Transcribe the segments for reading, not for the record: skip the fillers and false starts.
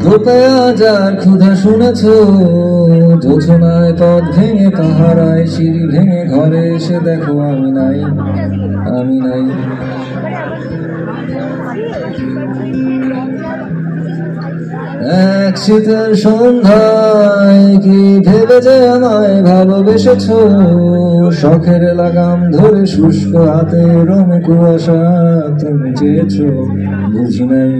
ধোপে আজ আর ক্ষুধা শুনেছ, যোজনায় পথ ভেঙে পাহারায় সিঁড়ি ভেঙে ঘরে এসে দেখো আমি নাই, আমি নাই। এক শীতের সন্ধ্যায় কি ভেবে যে আমায় ভালোবেসেছ, শখের লাগাম ধরে শুষ্ক হাতে রঙে কুয়াশা তুমি চেয়েছ, বুঝি নাই।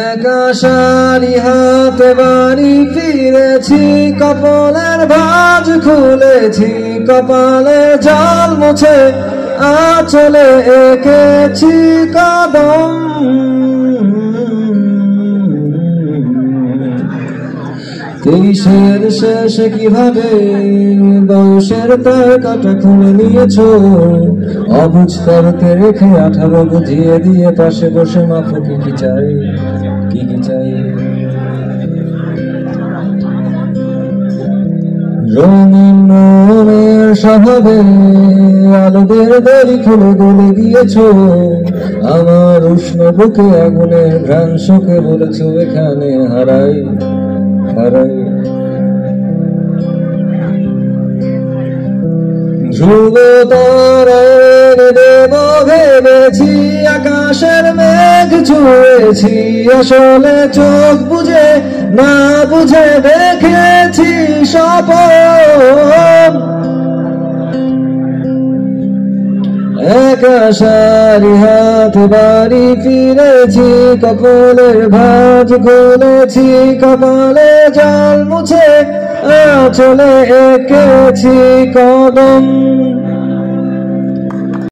এক আশারি হাতে বাড়ি ফিরেছি, কপালের ভাঁজ খুলেছি, কপালে জল মুছে আঁচলে এঁকেছি কদম। তেইশের শেষে কিভাবে বয়সের তার কাটা খুলে নিয়েছ, অবুঝ করতে রেখে 18 বুঝিয়ে দিয়ে পাশে বসে মাফো কি কি চাই, কি কি চাই। রঙিন মনের স্বভাবে আলোদের দড়ি খুলে গলে গিয়েছ, আমার উষ্ণ বুকে আগুনের ঘ্রাণ শোকে বলেছ এখানে হারাই, হারাই। ধ্রুব তারার দেব ভেবেছি, আকাশের মেঘ ছুঁয়েছি, আসলে চোখ বুঝে না বুঝে দেখেছি স্বপন। এক আশারি হাত বাড়ি ফিরেছি, কপালের ভাঁজ খুলেছি, কপালে জল মুছে আঁচলে এঁকেছি কদম।